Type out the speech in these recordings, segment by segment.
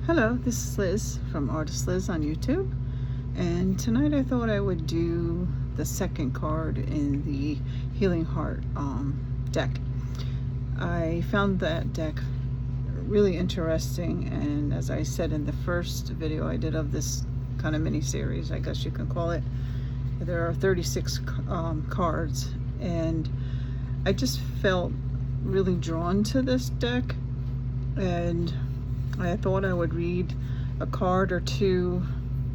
Hello, this is Liz from Artist Liz on YouTube, and tonight I thought I would do the second card in the Healing Heart deck. I found that deck really interesting, and as I said in the first video I did of this kind of mini series, I guess you can call it, there are 36 cards, and I just felt really drawn to this deck, and I thought I would read a card or two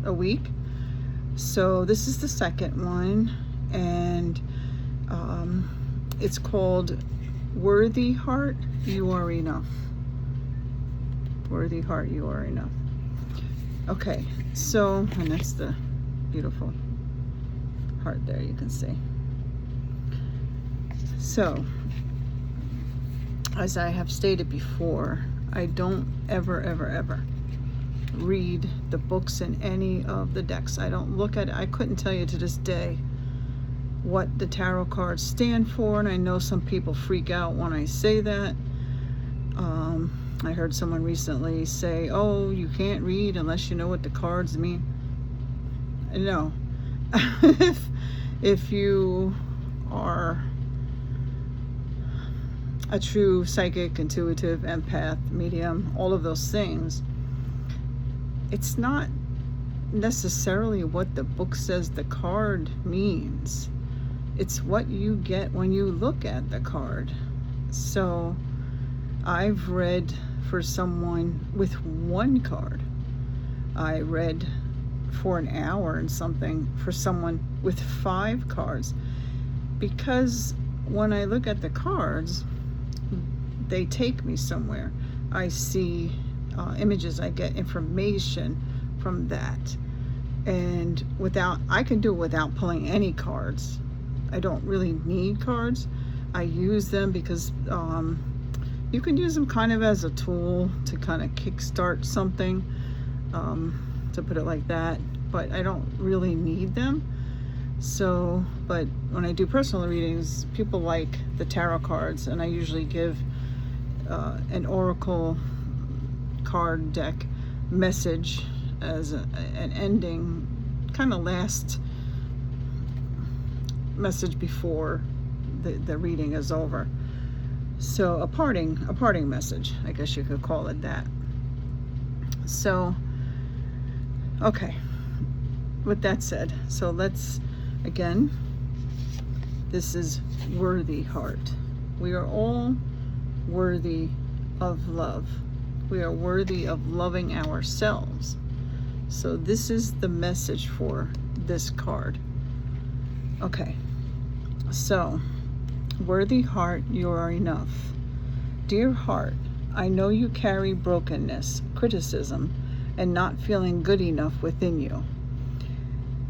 a week. So this is the second one, and it's called Worthy Heart, You Are Enough. Worthy Heart, You Are Enough. Okay, so, and that's the beautiful heart there, you can see. So, as I have stated before, I don't ever read the books in any of the decks. I don't look at it. I couldn't tell you to this day what the tarot cards stand for, and I know some people freak out when I say that. I heard someone recently say, oh, you can't read unless you know what the cards mean. No. if you are a true psychic, intuitive, empath, medium, all of those things, it's not necessarily what the book says the card means. It's what you get when you look at the card. So I've read for someone with one card. I read for an hour and something for someone with 5 cards, because when I look at the cards, they take me somewhere. I see images, I get information from that, and I can do it without pulling any cards. I don't really need cards. I use them because you can use them kind of as a tool to kind of kickstart something, to put it like that, but I don't really need them. So, but when I do personal readings, people like the tarot cards, and I usually give an oracle card deck message as an ending, kind of last message before the reading is over. So a parting message, I guess you could call it that. So, okay, with that said, so let's, again, this is Worthy Heart. We are all worthy of love. We are worthy of loving ourselves. So this is the message for this card. Okay, so Worthy Heart, you are enough. Dear heart, I know you carry brokenness, criticism, and not feeling good enough within you.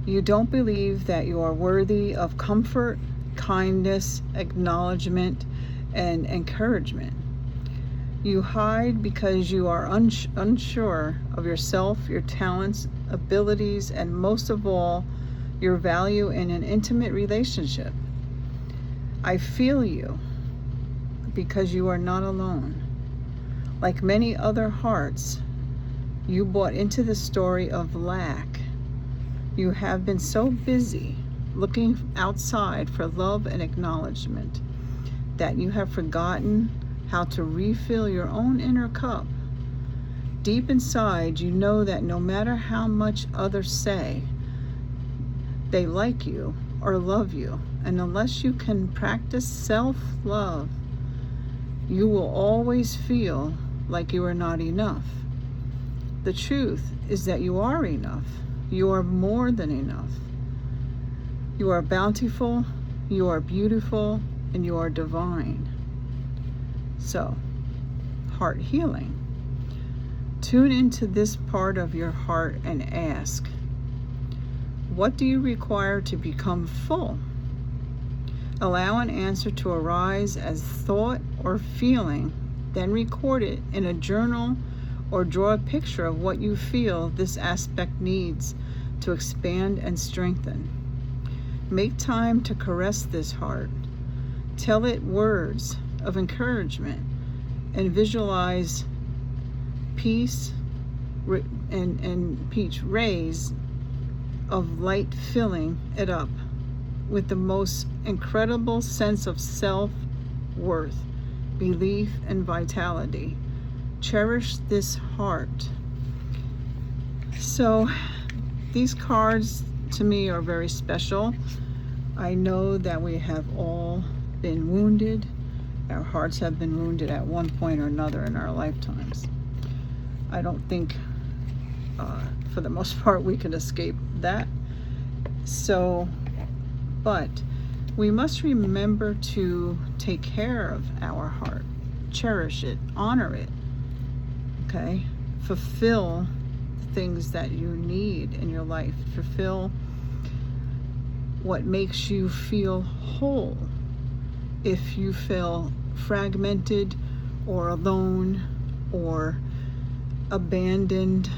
You don't believe that you are worthy of comfort, kindness, acknowledgement, and encouragement. You hide because you are unsure of yourself, your talents, abilities, and most of all, your value in an intimate relationship. I feel you because you are not alone. Like many other hearts, you bought into the story of lack. You have been so busy looking outside for love and acknowledgement that you have forgotten how to refill your own inner cup. Deep inside, you know that no matter how much others say they like you or love you, and unless you can practice self-love, you will always feel like you are not enough. The truth is that you are enough. You are more than enough. You are bountiful, you are beautiful, and you are divine. So, heart healing. Tune into this part of your heart and ask, what do you require to become full? Allow an answer to arise as thought or feeling, then record it in a journal or draw a picture of what you feel this aspect needs to expand and strengthen. Make time to caress this heart. Tell it words of encouragement and visualize peace, and peach rays of light filling it up with the most incredible sense of self-worth, belief, and vitality. Cherish this heart. So these cards to me are very special. I know that we have all been wounded. Our hearts have been wounded at one point or another in our lifetimes. I don't think, for the most part, we can escape that. So, but we must remember to take care of our heart, cherish it, honor it, okay? Fulfill the things that you need in your life. Fulfill what makes you feel whole. If you feel fragmented or alone or abandoned,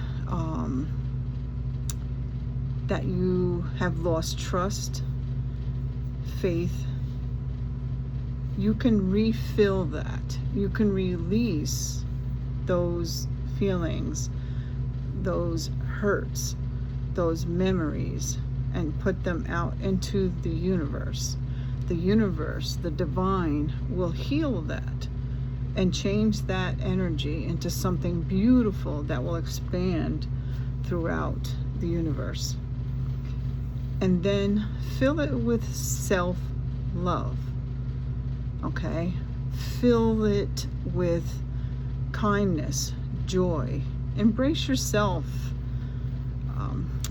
that you have lost trust, faith, you can refill that. You can release those feelings, those hurts, those memories, and put them out into the universe. The universe, the divine, will heal that and change that energy into something beautiful that will expand throughout the universe. And then fill it with self-love, okay? Fill it with kindness, joy. Embrace yourself.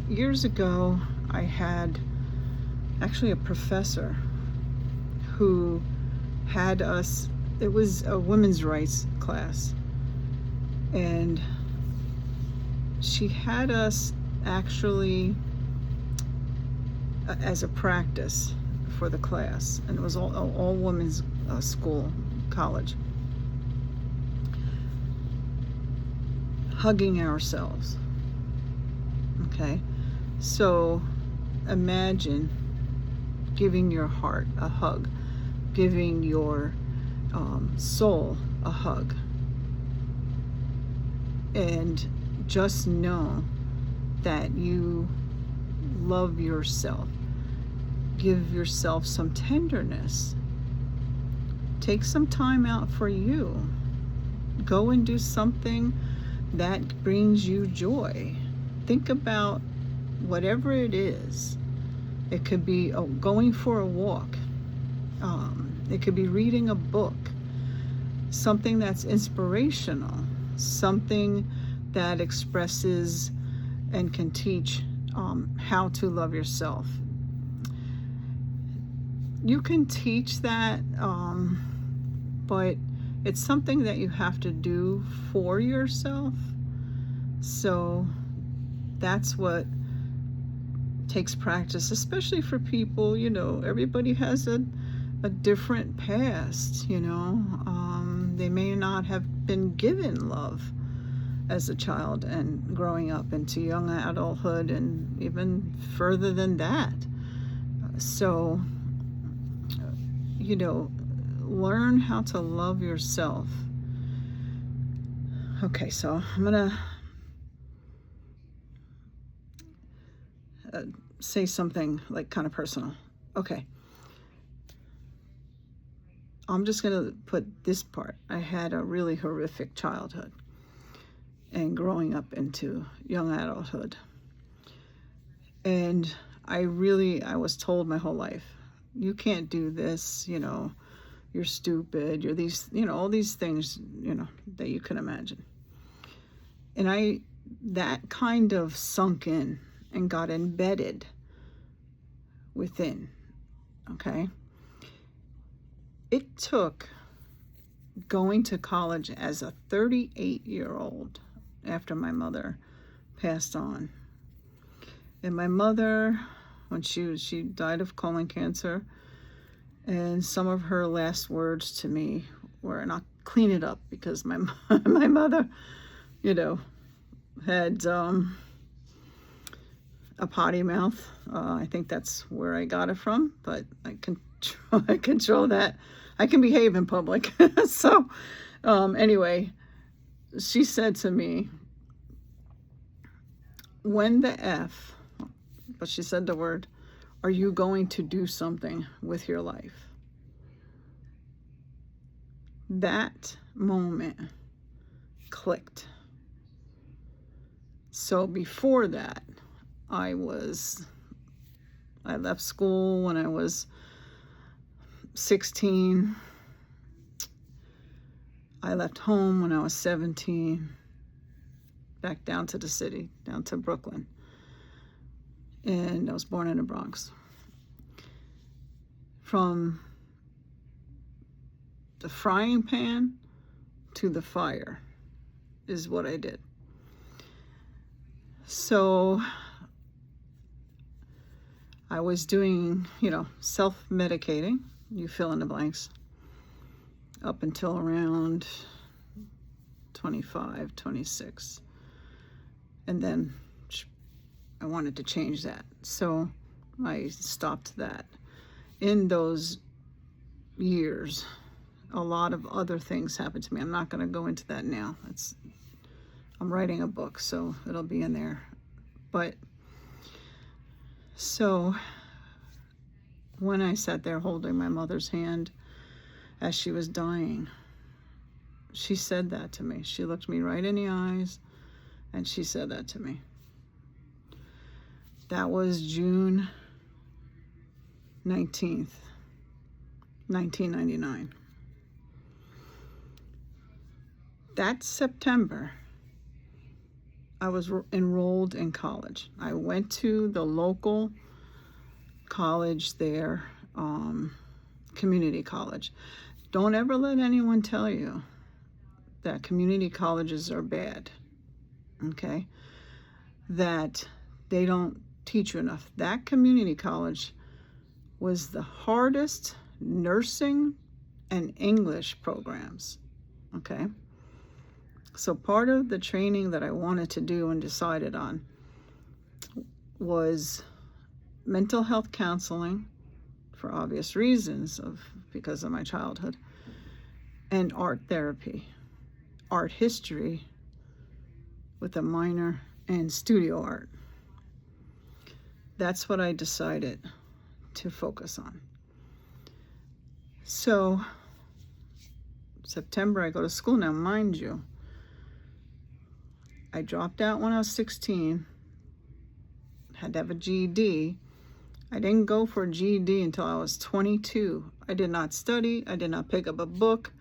Years ago, I had actually a professor who had us, it was a women's rights class, and she had us actually as a practice for the class, and it was all women's school, college, hugging ourselves, okay? So imagine giving your heart a hug, giving your soul a hug, and just know that you love yourself. Give yourself some tenderness. Take some time out for you. Go and do something that brings you joy. Think about whatever it is. It could be going for a walk. It could be reading a book, something that's inspirational, something that expresses and can teach how to love yourself. You can teach that, but it's something that you have to do for yourself. So that's what takes practice, especially for people, everybody has a different past, they may not have been given love as a child and growing up into young adulthood and even further than that. So, learn how to love yourself. Okay, so I'm gonna say something like kind of personal. Okay. I'm just going to put this part. I had a really horrific childhood and growing up into young adulthood. And I was told my whole life, you can't do this, you're stupid, you're these, all these things, that you can imagine. And that kind of sunk in and got embedded within, okay? It took going to college as a 38-year-old after my mother passed on. And my mother, when she died of colon cancer, and some of her last words to me were, and I'll clean it up because my mother, had a potty mouth. I think that's where I got it from, but I control that. I can behave in public. So anyway, she said to me, when the F, but she said the word, are you going to do something with your life? That moment clicked. So before that, I left school when I was 16. I left home when I was 17, back down to the city, down to Brooklyn. And I was born in the Bronx. From the frying pan to the fire is what I did. So I was doing, self-medicating, you fill in the blanks, up until around 25, 26. And then I wanted to change that. So I stopped that. In those years, a lot of other things happened to me. I'm not going to go into that now. I'm writing a book, so it'll be in there. But so when I sat there holding my mother's hand as she was dying, she said that to me. She looked me right in the eyes and she said that to me. That was June 19th, 1999. That September, I was enrolled in college. I went to the local college there, community college. Don't ever let anyone tell you that community colleges are bad, okay? That they don't teach you enough. That community college was the hardest nursing and English programs, okay? So part of the training that I wanted to do and decided on was mental health counseling, for obvious reasons, because of my childhood, and art therapy, art history with a minor in studio art. That's what I decided to focus on. So September, I go to school. Now, mind you, I dropped out when I was 16, had to have a GED. I didn't go for a GED until I was 22. I did not study. I did not pick up a book.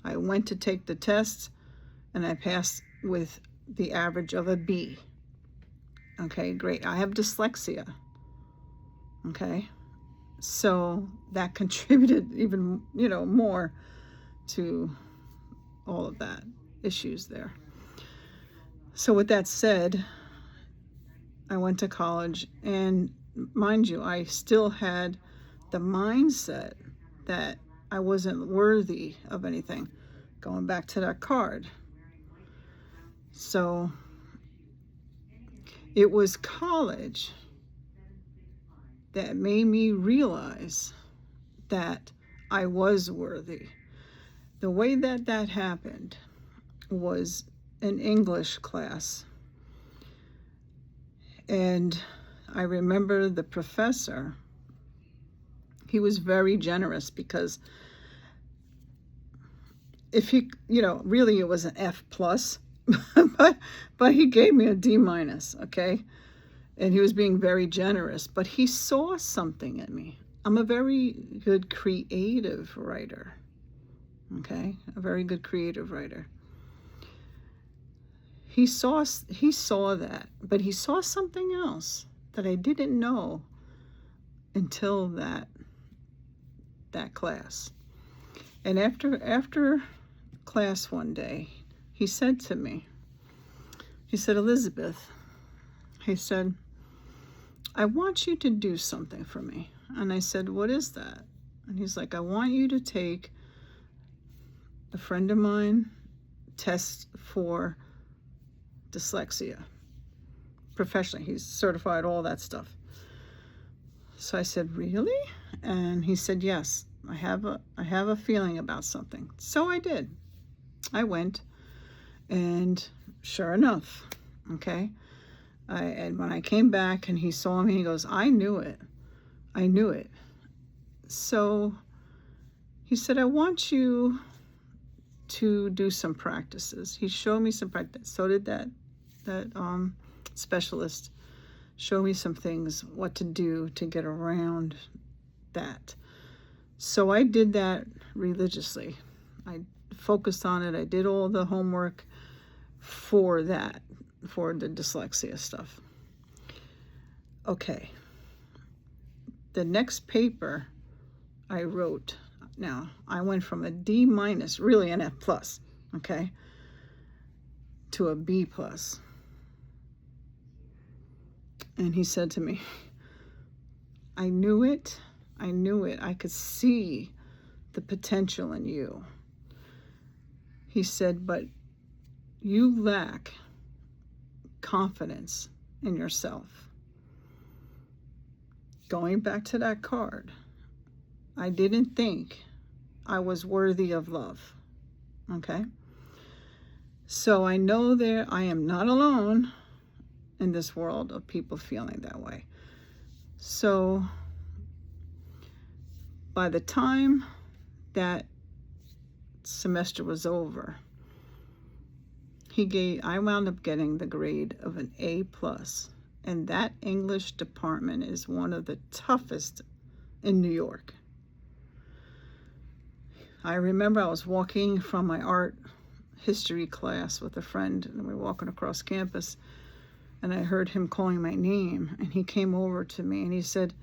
I went to take the test, and I passed with the average of a B. Okay, great. I have dyslexia. Okay, so that contributed even, more to all of that issues there. So with that said, I went to college, and mind you, I still had the mindset that I wasn't worthy of anything, going back to that card. So it was college that made me realize that I was worthy. The way that happened was an English class. And I remember the professor, he was very generous, because if he, really it was an F plus, but he gave me a D minus, okay? And he was being very generous, but he saw something in me. I'm a very good creative writer, okay? A very good creative writer. He saw that, but he saw something else that I didn't know until that class. And after class one day, he said to me, he said, Elizabeth, he said, I want you to do something for me. And I said, what is that? And he's like, I want you to take a friend of mine test for dyslexia professionally. He's certified, all that stuff. So I said, really? And he said, yes, I have a feeling about something. So I did. I went, and sure enough, okay, And when I came back and he saw me, he goes, I knew it. I knew it. So he said, I want you to do some practices. He showed me some practice. So did that specialist. Show me some things, what to do to get around that. So I did that religiously. I focused on it. I did all the homework for that, for the dyslexia stuff. Okay. The next paper I wrote, now I went from a D minus, really an F plus, okay, to a B plus. And he said to me, I knew it. I knew it. I could see the potential in you. He said, but you lack confidence in yourself. Going back to that card, I didn't think I was worthy of love. Okay? So I know that I am not alone in this world of people feeling that way. So by the time that semester was over, I wound up getting the grade of an A plus, and that English department is one of the toughest in New York. I remember I was walking from my art history class with a friend, and we were walking across campus, and I heard him calling my name, and he came over to me and he said,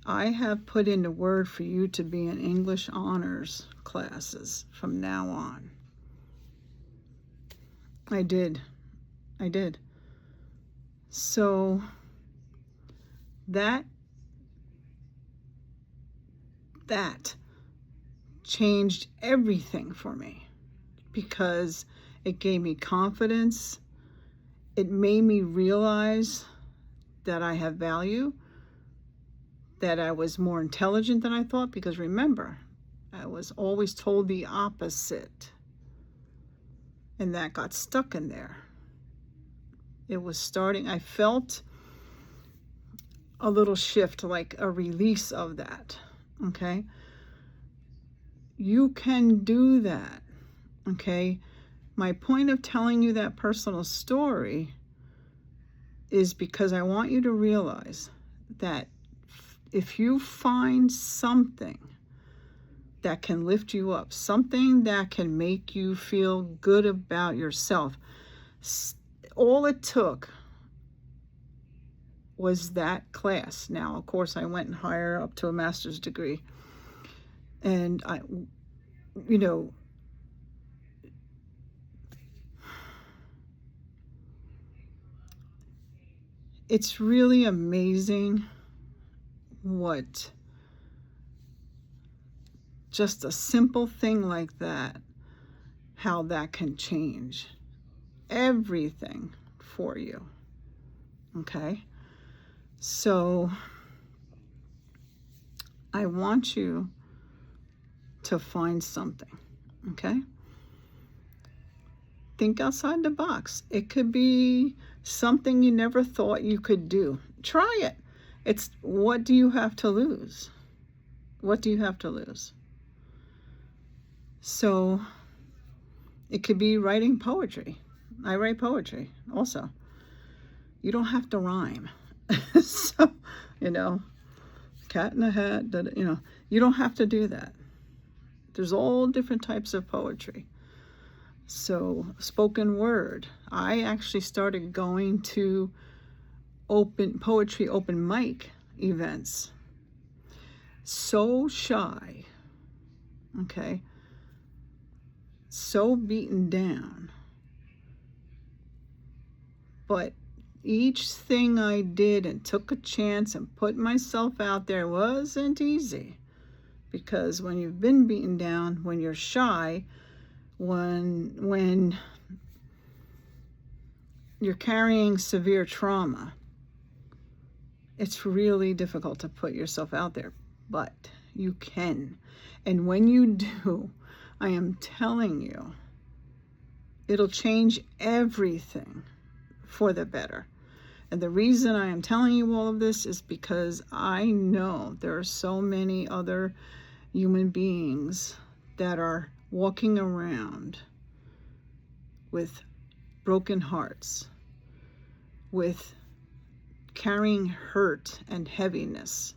I have put in the word for you to be in English honors classes from now on. I did. So that changed everything for me, because it gave me confidence. It made me realize that I have value, that I was more intelligent than I thought, because remember, I was always told the opposite. And that got stuck in there. It was starting, I felt a little shift, like a release of that, okay? You can do that, okay? My point of telling you that personal story is because I want you to realize that if you find something that can lift you up, something that can make you feel good about yourself, all it took was that class. Now, of course, I went higher up to a master's degree. And it's really amazing what just a simple thing like that, how that can change everything for you. Okay? So I want you to find something. Okay? Think outside the box. It could be something you never thought you could do. Try it. It's, what do you have to lose? What do you have to lose? So it could be writing poetry. I write poetry also. You don't have to rhyme. So, cat in a hat, you don't have to do that. There's all different types of poetry. So spoken word. I actually started going to open mic events. So shy. Okay. So beaten down. But each thing I did and took a chance and put myself out there wasn't easy. Because when you've been beaten down, when you're shy, when you're carrying severe trauma, it's really difficult to put yourself out there. But you can. And when you do, I am telling you, it'll change everything for the better. And the reason I am telling you all of this is because I know there are so many other human beings that are walking around with broken hearts, with carrying hurt and heaviness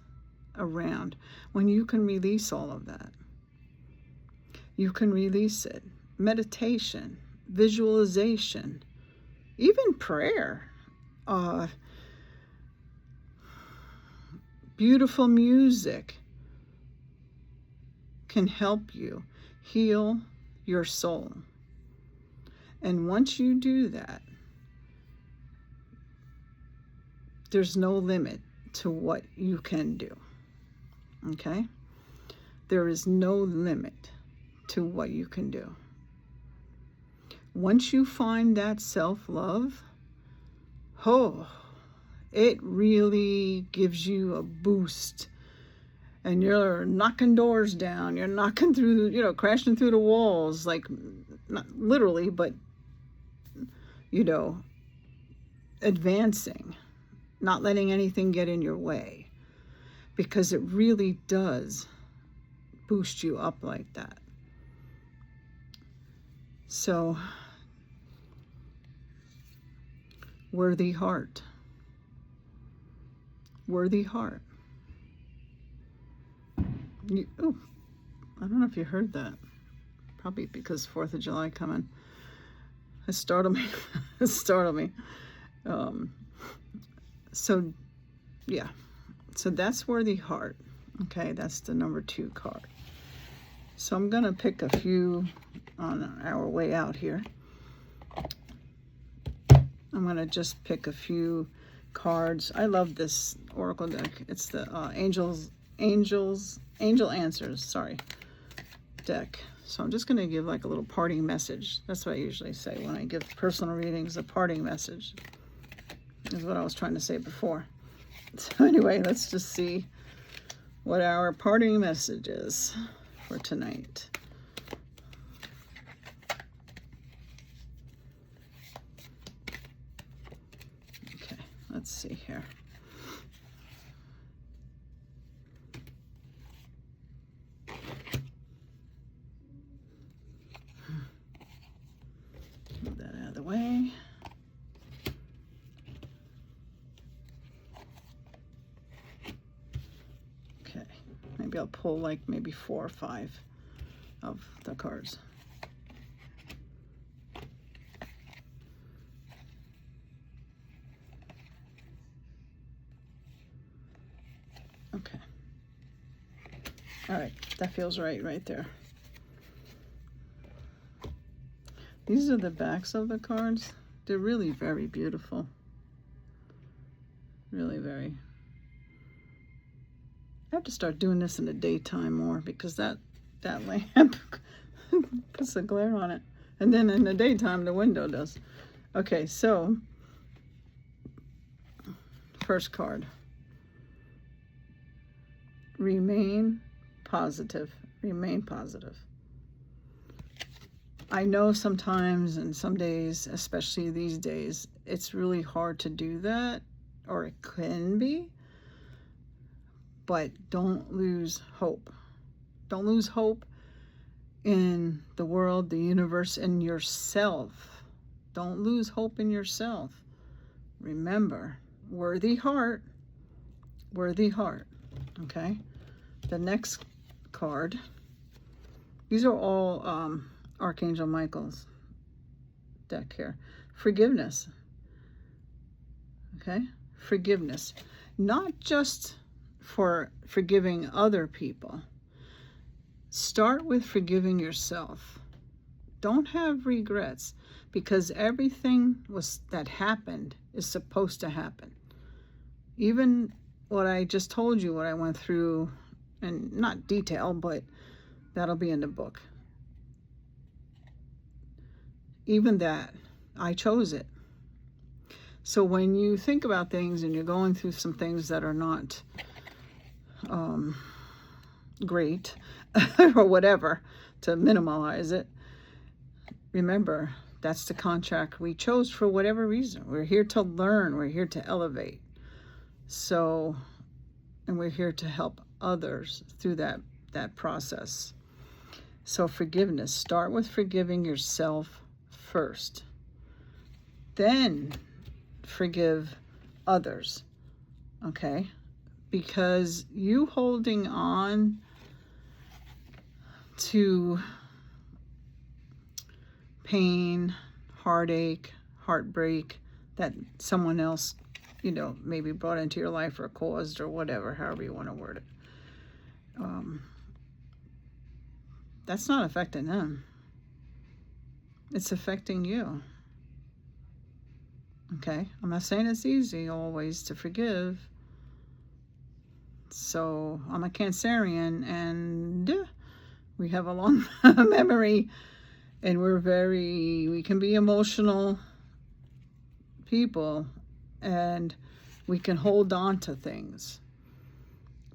around, when you can release all of that. You can release it. Meditation, visualization, even prayer, beautiful music can help you heal your soul. And once you do that, there's no limit to what you can do. Okay? There is no limit to what you can do. Once you find that self-love, it really gives you a boost. And you're knocking doors down. You're knocking through, crashing through the walls, like, not literally, but, advancing, not letting anything get in your way, because it really does boost you up like that. So, worthy heart. Worthy heart. I don't know if you heard that. Probably because 4th of July coming. It startled me. It startled me. So, yeah. So that's worthy heart. Okay, that's the number 2 card. So I'm going to pick a few on our way out here. I'm going to just pick a few cards. I love this oracle deck. It's the Angel Answers, deck. So I'm just going to give like a little parting message. That's what I usually say when I give personal readings, a parting message is what I was trying to say before. So anyway, let's just see what our parting message is for tonight. Okay, let's see here. Move that out of the way. Okay, maybe I'll pull like maybe 4 or 5 of the cards. Okay. All right, that feels right there. These are the backs of the cards. They're really very beautiful. Really very. I have to start doing this in the daytime more, because that lamp puts a glare on it. And then in the daytime, the window does. Okay, so first card. Remain positive. Remain positive. I know sometimes and some days, especially these days, it's really hard to do that, or it can be, but don't lose hope. Don't lose hope in the world, the universe, and yourself. Don't lose hope in yourself. Remember, worthy heart, okay? The next card, these are all Archangel Michael's deck here. Forgiveness, okay? Forgiveness. Not just for forgiving other people. Start with forgiving yourself. Don't have regrets, because everything that happened is supposed to happen. Even what I just told you, what I went through, and not detail, but that'll be in the book. Even that, I chose it. So when you think about things and you're going through some things that are not great or whatever, to minimize it, remember That's the contract we chose for whatever reason. We're here to learn. We're here to elevate. So, and we're here to help others through that process. So forgiveness, start with forgiving yourself first. Then forgive others, okay? Because you holding on to pain, heartache, heartbreak that someone else, maybe brought into your life or caused or whatever, however you want to word it. That's not affecting them. It's affecting you. Okay? I'm not saying it's easy always to forgive. So I'm a Cancerian and we have a long memory, and we can be emotional people, and we can hold on to things.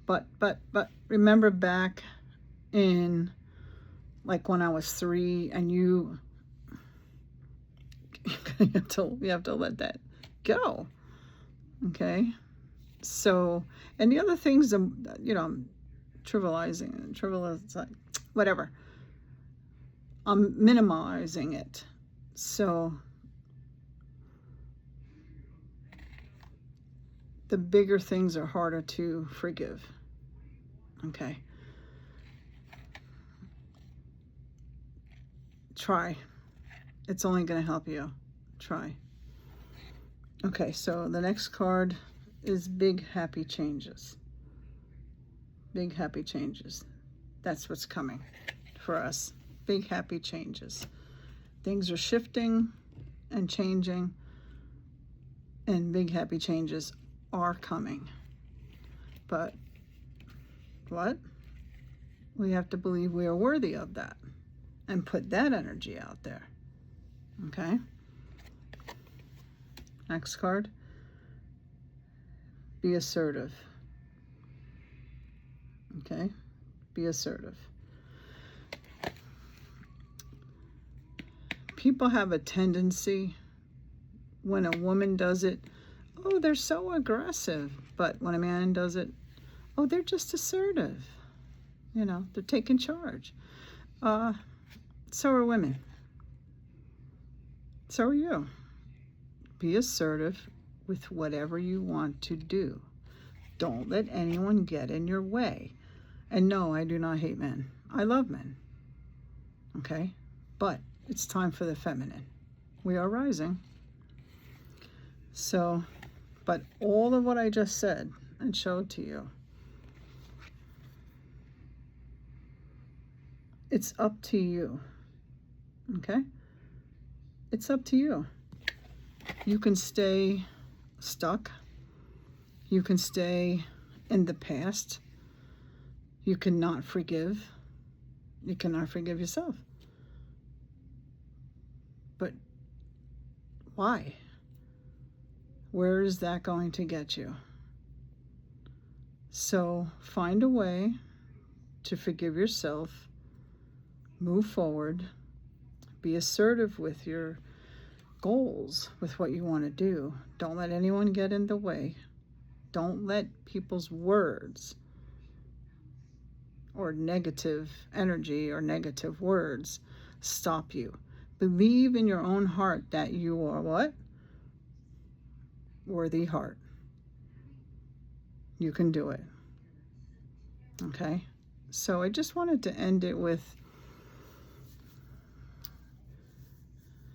But remember back in, like, when I was 3, and you have to let that go. Okay? So, and the other things, I'm trivializing, whatever. I'm minimizing it. So, the bigger things are harder to forgive. Okay? Try. It's only going to help you. Try. Okay, so the next card is big happy changes. Big happy changes. That's what's coming for us. Big happy changes. Things are shifting and changing, and big happy changes are coming. But what? We have to believe we are worthy of that and put that energy out there. Okay? Next card. Be assertive. Okay? Be assertive. People have a tendency, when a woman does it, oh, they're so aggressive. But when a man does it, oh, they're just assertive. They're taking charge. So are women. So are you. Be assertive with whatever you want to do. Don't let anyone get in your way. And no, I do not hate men. I love men. Okay? But it's time for the feminine. We are rising. So, but all of what I just said and showed to you, it's up to you. Okay? It's up to you. You can stay stuck. You can stay in the past. You cannot forgive. You cannot forgive yourself. But why? Where is that going to get you? So find a way to forgive yourself. Move forward. Be assertive with your goals, with what you want to do. Don't let anyone get in the way. Don't let people's words or negative energy or negative words stop you. Believe in your own heart that you are what? Worthy heart. You can do it. Okay? So I just wanted to end it with,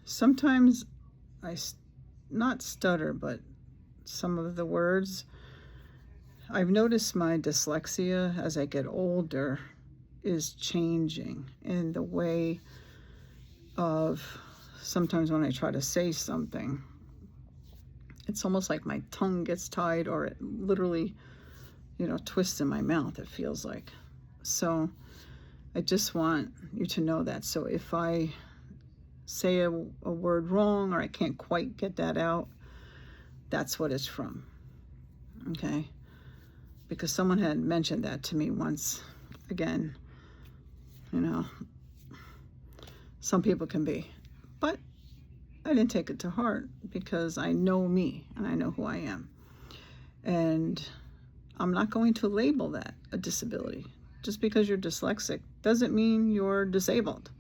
sometimes I not stutter, but some of the words, I've noticed my dyslexia as I get older is changing in the way of, sometimes when I try to say something, it's almost like my tongue gets tied, or it literally, twists in my mouth, it feels like. So I just want you to know that. So if I say a word wrong, or I can't quite get that out, that's what it's from. Okay? Because someone had mentioned that to me once. Again, some people can be. But I didn't take it to heart because I know me and I know who I am. And I'm not going to label that a disability. Just because you're dyslexic doesn't mean you're disabled.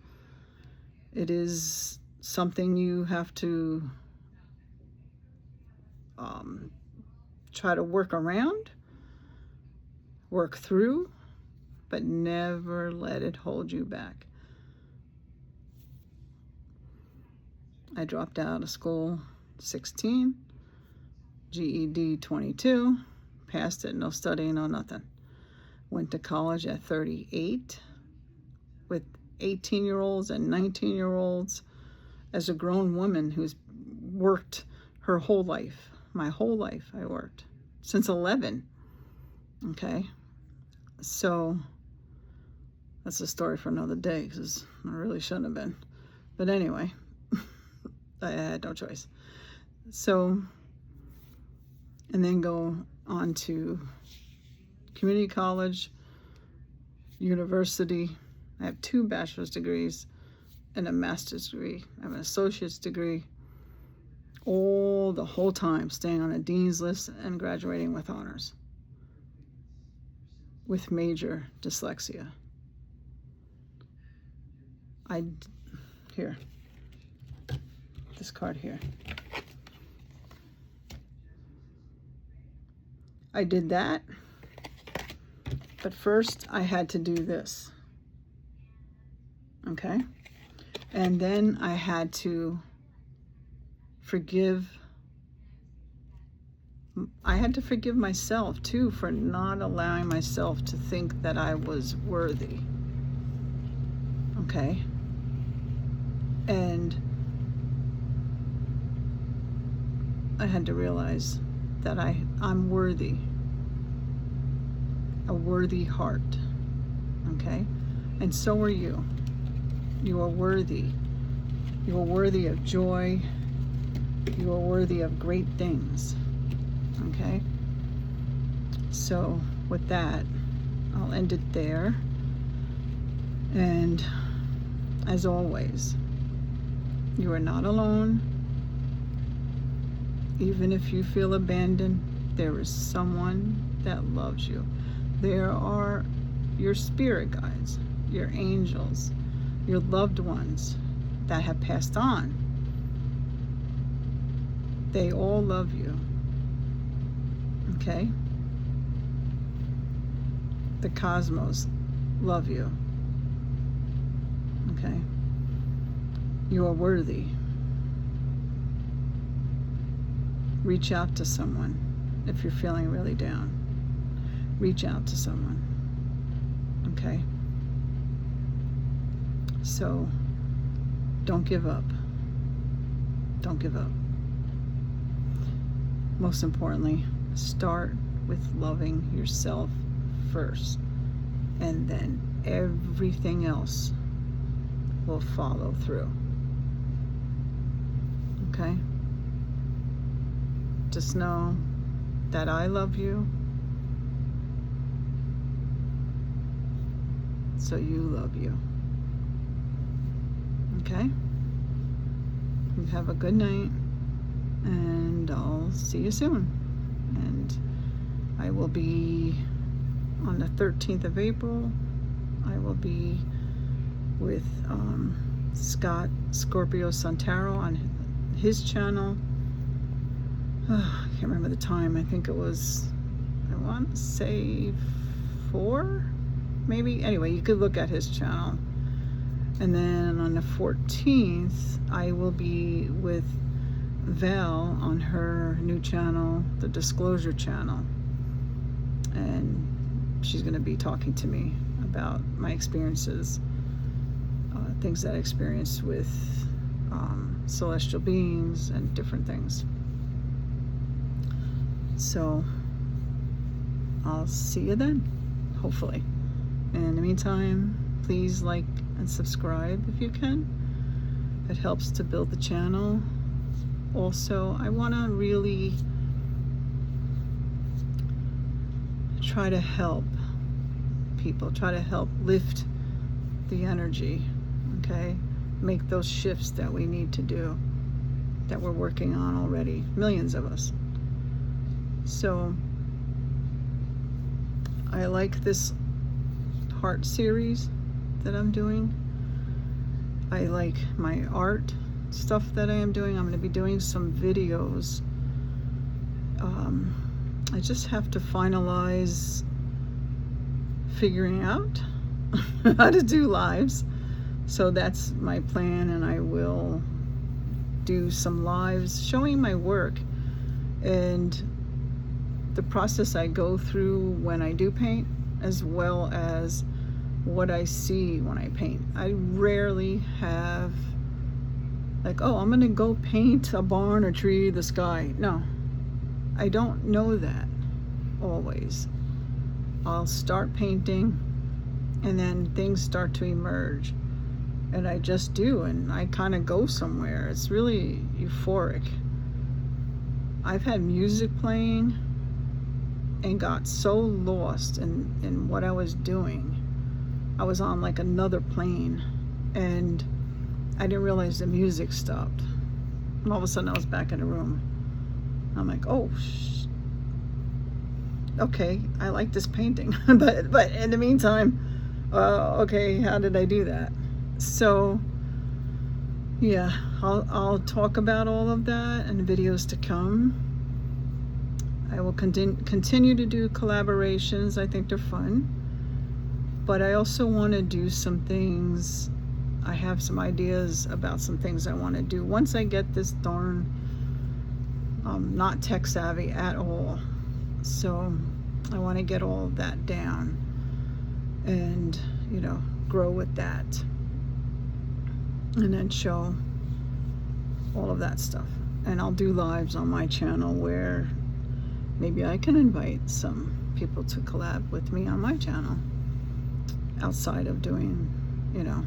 It is something you have to try to work around, work through, but never let it hold you back. I dropped out of school 16, GED 22, passed it, no studying, no nothing. Went to college at 38 with 18-year-olds and 19-year-olds as a grown woman who's worked her whole life. My whole life I worked since 11. Okay, so that's a story for another day because I really shouldn't have been. But anyway, I had no choice. So, and then go on to community college, university. I have 2 bachelor's degrees and a master's degree. I have an associate's degree. All the whole time staying on a dean's list and graduating with honors with major dyslexia. Here, this card here. I did that, but first I had to do this, okay? And then I had to forgive myself too for not allowing myself to think that I was worthy, okay? And I had to realize that I'm worthy, a worthy heart, okay? And so are you. You are worthy. You are worthy of joy. You are worthy of great things, okay? So with that, I'll end it there. And as always, you are not alone. Even if you feel abandoned, there is someone that loves you. There are your spirit guides, your angels, your loved ones that have passed on. They all love you, okay? The cosmos love you, okay? You are worthy. Reach out to someone if you're feeling really down. Reach out to someone, okay? So don't give up. Don't give up. Most importantly, start with loving yourself first, and then everything else will follow through. Okay? Just know that I love you, so you love you. Okay? You have a good night, and I'll see you soon. And I will be on the 13th of April. I will be with Scott Scorpio Santaro on his channel. I can't remember the time. I think it was, I want to say 4, maybe. Anyway, you could look at his channel. And then on the 14th, I will be with Val on her new channel, the Disclosure channel. And she's going to be talking to me about my experiences, things that I experienced with celestial beings and different things. So I'll see you then, hopefully. In the meantime, please like and subscribe if you can. It helps to build the channel. Also, I want to really try to help people, try to help lift the energy, okay? Make those shifts that we need to do. that we're working on already, millions of us. So I like this heart series that I'm doing. I like my art stuff that I am doing. I'm going to be doing some videos. I just have to finalize figuring out how to do lives. So that's my plan, and I will do some lives showing my work and the process I go through when I do paint, as well as what I see when I paint. I rarely have like, oh, I'm gonna go paint a barn, a tree, the sky. No, I don't know that always. I'll start painting and then things start to emerge, and I just do, and I kind of go somewhere. It's really euphoric. I've had music playing and got so lost in what I was doing. I was on like another plane, and I didn't realize the music stopped. And all of a sudden I was back in the room. I'm like, oh, okay, I like this painting. but in the meantime, okay, how did I do that? So yeah, I'll talk about all of that in videos to come. I will continue to do collaborations. I think they're fun. But I also want to do some things. I have some ideas about some things I want to do once I get this darn not tech savvy at all. So I want to get all of that down and, you know, grow with that, and then show all of that stuff. And I'll do lives on my channel where maybe I can invite some people to collab with me on my channel outside of doing, you know,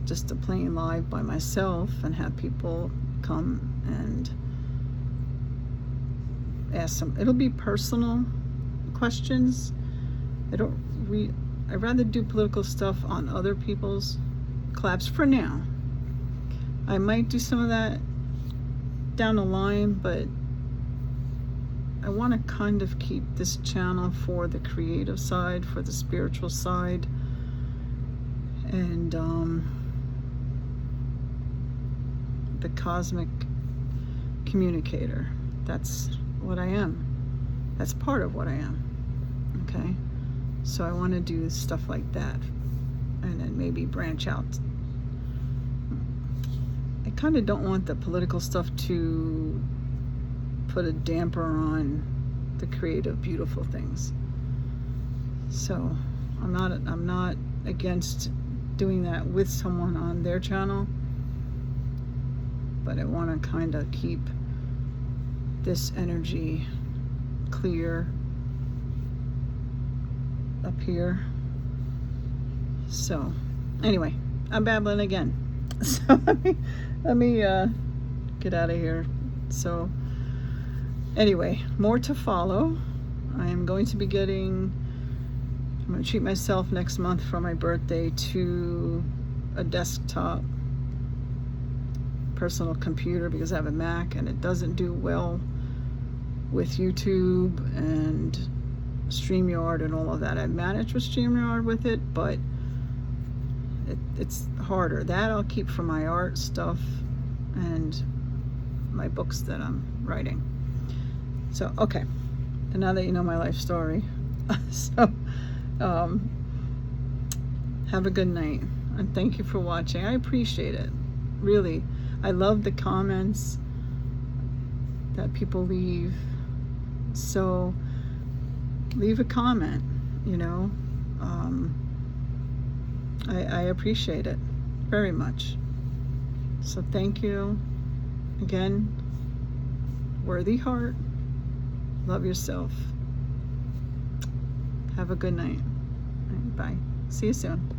just a plain live by myself, and have people come and ask some. It'll be personal questions. I'd rather do political stuff on other people's collabs for now. I might do some of that down the line, but I want to kind of keep this channel for the creative side, for the spiritual side, and the cosmic communicator. That's what I am. That's part of what I am. Okay? So I want to do stuff like that, and then maybe branch out. I kind of don't want the political stuff to put a damper on the creative, beautiful things. So I'm not against doing that with someone on their channel, but I want to kind of keep this energy clear up here. So anyway, I'm babbling again. So let me get out of here. So anyway, more to follow. I am going to be I'm going to treat myself next month for my birthday to a desktop personal computer, because I have a Mac and it doesn't do well with YouTube and StreamYard and all of that. I managed with StreamYard with it, but it's harder. That I'll keep for my art stuff and my books that I'm writing. So, okay. And now that you know my life story, so have a good night, and thank you for watching. I appreciate it. Really. I love the comments that people leave. So leave a comment, you know. I appreciate it very much. So thank you again. Worthy heart. Love yourself. Have a good night. Bye. See you soon.